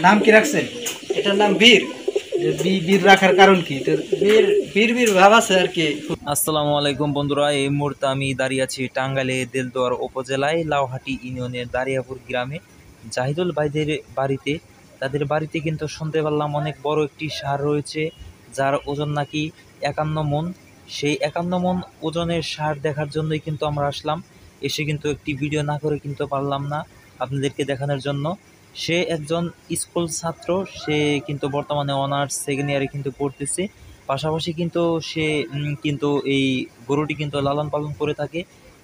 নাম কি রাখছেন? এটার নাম বীর। বীর রাখার কারণ কি? বীর বীর বীর ভাব আছে আর কি। আসসালামু আলাইকুম বন্ধুরা, এই মুহূর্তে আমি দাঁড়িয়ে আছি টাঙ্গাইলে দেলদুয়ার উপজেলায় লাউহাটি ইউনিয়নের দারিয়াপুর গ্রামে জাহিদুল ভাইদের বাড়িতে। তাদের বাড়িতে কিন্তু শুনতে পারলাম অনেক বড় একটি সার রয়েছে, যার ওজন নাকি 51 মণ। সেই 51 মণ ওজনের সার দেখার জন্যই কিন্তু আমরা আসলাম। এসে কিন্তু একটি ভিডিও না করে কিন্তু পারলাম না আপনাদেরকে দেখানোর জন্য। সে একজন স্কুল ছাত্র, সে কিন্তু বর্তমানে অনার্স সেকেন্ড ইয়ারে কিন্তু পড়তেছে। পাশাপাশি কিন্তু সে কিন্তু এই গরুটি কিন্তু লালন পালন করে থাকে।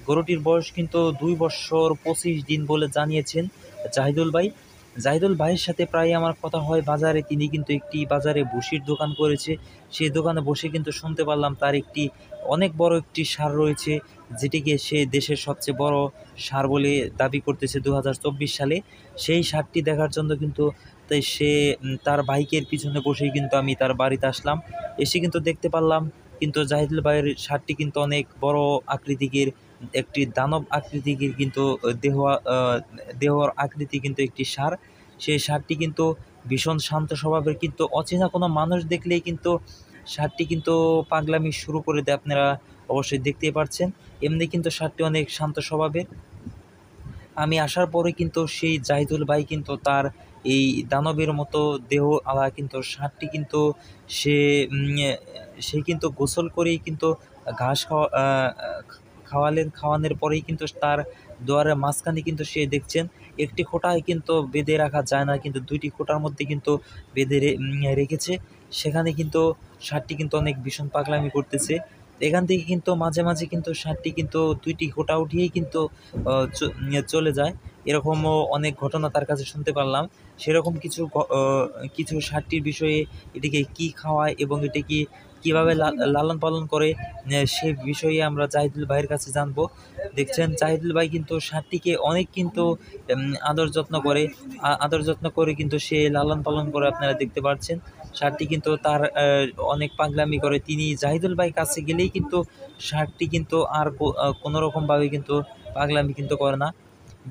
গরুটির বয়স কিন্তু 2 বছর 25 দিন বলে জানিয়েছেন জাহিদুল ভাই। জাহিদুল ভাইয়ের সাথে প্রায় আমার কথা হয় বাজারে। তিনি কিন্তু একটি বাজারে ভুসির দোকান করেছে। সেই দোকানে বসে কিন্তু শুনতে পারলাম তার একটি অনেক বড় একটি সার রয়েছে, যেটিকে সে দেশের সবচেয়ে বড় সার বলে দাবি করতেছে 2024 সালে। সেই সারটি দেখার জন্য কিন্তু তাই সে তার বাইকের পিছনে বসেই কিন্তু আমি তার বাড়িতে আসলাম। এসে কিন্তু দেখতে পারলাম কিন্তু জাহিদুল ভাইয়ের সারটি কিন্তু অনেক বড় আকৃতির, একটি দানব আকৃতির কিন্তু দেহর আকৃতি কিন্তু একটি সার। সেই সারটি কিন্তু ভীষণ শান্ত স্বভাবের, কিন্তু অচেনা কোনো মানুষ দেখলেই কিন্তু সারটি কিন্তু পাগলামি শুরু করে দেয়। আপনারা অবশ্যই দেখতেই পাচ্ছেন, এমনি কিন্তু সারটি অনেক শান্ত স্বভাবের। আমি আসার পরে কিন্তু সেই জাহিদুল ভাই কিন্তু তার এই দানবের মতো দেহ আলা কিন্তু ষাঁড়টি কিন্তু সে সে কিন্তু গোসল করেই কিন্তু ঘাস খাওয়ানোর পরেই কিন্তু তার দুয়ারের মাঝখানে কিন্তু সে দেখছেন একটি খোঁটায় কিন্তু বেঁধে রাখা যায় না, কিন্তু 2টি খোঁটার মধ্যে কিন্তু বেঁধে রেখেছে। সেখানে কিন্তু ষাঁড়টি কিন্তু অনেক ভীষণ পাগলামি করতেছে। এখান থেকে কিন্তু মাঝে মাঝে কিন্তু ষাঁড়টি কিন্তু 2টি খোঁটা উঠিয়েই কিন্তু চলে যায়। এরকমও অনেক ঘটনা তার কাছে শুনতে পারলাম। সেরকম কিছু ষাঁড়টির বিষয়ে, এটিকে কি খাওয়ায় এবং এটিকে কীভাবে লালন পালন করে, সে বিষয়ে আমরা জাহিদুল ভাইয়ের কাছে জানবো। দেখছেন জাহিদুল ভাই কিন্তু ষাঁড়টিকে অনেক কিন্তু আদর যত্ন করে কিন্তু সে লালন পালন করে। আপনারা দেখতে পাচ্ছেন ষাঁড়টি কিন্তু তার অনেক পাগলামি করে। তিনি জাহিদুল ভাই কাছে গেলেই কিন্তু ষাঁড়টি কিন্তু আর কোনো রকমভাবে কিন্তু পাগলামি কিন্তু করে না।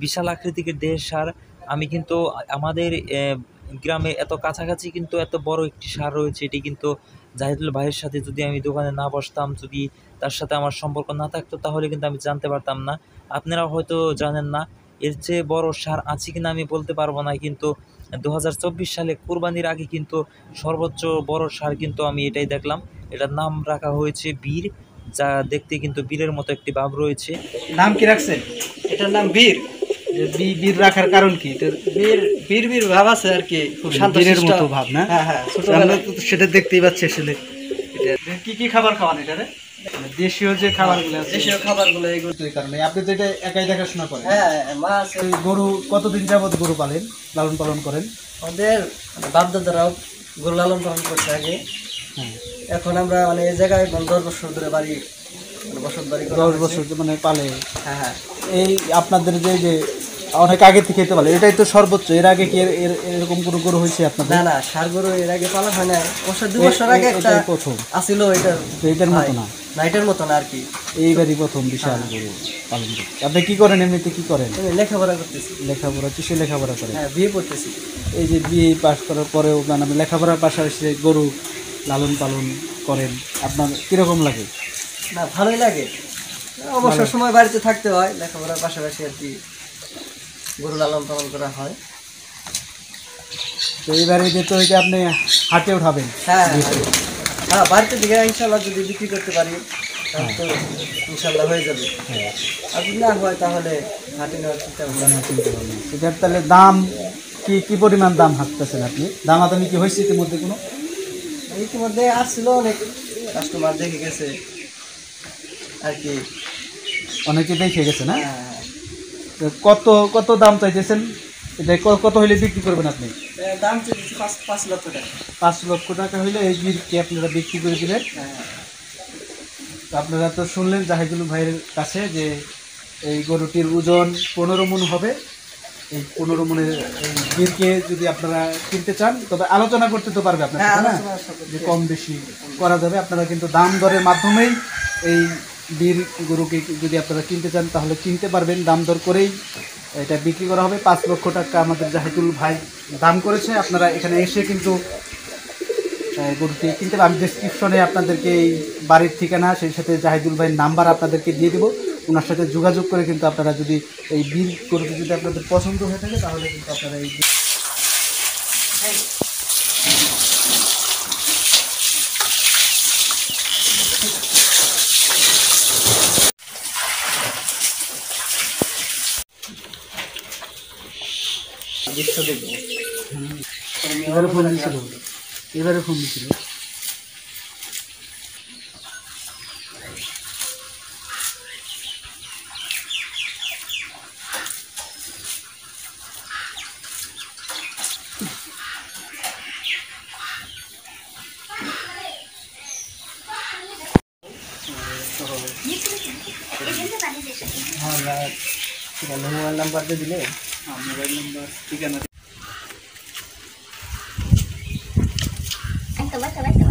বিশাল আকৃতির দেহের সার। আমি কিন্তু আমাদের গ্রামে এত কাছাকাছি কিন্তু এত বড় একটি সার রয়েছে, এটি কিন্তু জাহিদুল ভাইয়ের সাথে যদি আমি দোকানে না বসতাম, যদি তার সাথে আমার সম্পর্ক না থাকতো, তাহলে কিন্তু আমি জানতে পারতাম না। আপনারা হয়তো জানেন না এর চেয়ে বড় সার আছে কিনা আমি বলতে পারবো না, কিন্তু 2024 সালে কুরবানির আগে কিন্তু সর্বোচ্চ বড় সার কিন্তু আমি এটাই দেখলাম। এটার নাম রাখা হয়েছে বীর, যা দেখতে কিন্তু বীরের মতো একটি ভাব রয়েছে। নাম কি রাখছেন? এটার নাম বীর। বীর রাখার কারণ কি? বীর বীর বীর ভাব আছে আর কি, খুব শান্ত বীরের মতো ভাব না? হ্যাঁ হ্যাঁ, আমরা তো সেটা দেখতেই পাচ্ছি। আসলে কি কি খাবার খাওয়ান এটারে? দেশীয় যে খাবারগুলো আছে, দেশীয় খাবারগুলো এগুলো। এই কারণে আপনি তো এটা একাই দেখাশোনা করেন? হ্যাঁ, মাছ। এই গরু কতদিন যাবত গরু লালন পালন করেন? আমাদের বাপ-দাদারাও গরু লালন পালন করছে আগে। হ্যাঁ, এখন আমরা মানে এই জায়গায় 10 বছর ধরে বসত বাড়ি 10 বছর মানে পালে। হ্যাঁ হ্যাঁ, এই আপনাদের যে অনেক আগে থেকে তো পালে, এটাই তো সর্বোচ্চ। এর আগে কি এরকম কোনো গরু হয়েছে আপনাদের? না না, ষাঁড় গরু এর আগে পালা হয় না। অবশ্য 2 বছর আগে একটা প্রথম আসিল। এটার মতো না, এটার মতো না আর কি। এইবারই প্রথম বিশাল গরু পালন করছে। আপনি কি করেন? এমনিতে কি করেন? লেখাপড়া করতেছি। লেখাপড়া? কিসে লেখাপড়া করেন? হ্যাঁ, বিয়ে করতেছি। এই যে বিয়ে পাস করার পরেও মানে লেখাপড়ার পাশাপাশি গরু লালন পালন করেন, আপনার কিরকম লাগে? না, ভালোই লাগে। অবশ্য সময় বাড়িতে থাকতে হয়, লেখাপড়ার পাশাপাশি আর কি গরু লালন পালন করা হয়। তো এইবারে যে তো এটা আপনি হাটে উঠাবেন? হ্যাঁ হ্যাঁ, বাড়িতে দিকে ইনশাল্লাহ যদি বিক্রি করতে পারি তাহলে তো ইনশাল্লাহ হয়ে যাবে। আর যদি না হয় তাহলে হাটে নেওয়ার চিন্তা ভাবনা। এটার তাহলে দাম কি পরিমাণ দাম হাঁটতেছেন আপনি? দামাদামি কি হয়েছে ইতিমধ্যে কোনো? ইতিমধ্যে আসছিল, অনেক কাস্টমার দেখে গেছে আর কি। অনেকে দেখে গেছে না? হ্যাঁ, তো কত দাম চাইতেছেন? এটা কত হইলে বিক্রি করবেন আপনি? দাম চেয়েছি 5 লক্ষ টাকা। 5 লক্ষ টাকা হইলে এই বীরকে আপনারা বিক্রি করে দিলেন। তো আপনারা তো শুনলেন জাহিদুল ভাইয়ের কাছে যে এই গরুটির ওজন 15 মণ হবে। এই 15 মণের এই বীরকে যদি আপনারা কিনতে চান, তবে আলোচনা করতে তো পারবে আপনার সাথে, না যে কম বেশি করা যাবে। আপনারা কিন্তু দাম দরের মাধ্যমেই এই বীর গরুকে যদি আপনারা কিনতে চান তাহলে কিনতে পারবেন, দাম দর করেই এটা বিক্রি করা হবে 5 লক্ষ টাকা আমাদের জাহিদুল ভাই দাম করেছে। আপনারা এখানে এসে কিন্তু গরুটি কিনতে পারেন। আমি ডেসক্রিপশনে আপনাদেরকে এই বাড়ির ঠিকানা, সেই সাথে জাহিদুল ভাইয়ের নাম্বার আপনাদেরকে দিয়ে দেবো। ওনার সাথে যোগাযোগ করে কিন্তু আপনারা যদি এই বিল গরুটি যদি আপনাদের পছন্দ হয়ে থাকে তাহলে কিন্তু আপনারা এই দৃশ্য দেখবো। এবারে ফোন দিয়েছিল, এবারে ফোন দিয়েছিল। হ্যাঁ, মোবাইল নাম্বারটা দিলে মোবাইল নাম্বার, ঠিকানা। Anh cầm bắt, cầm bắt, cầm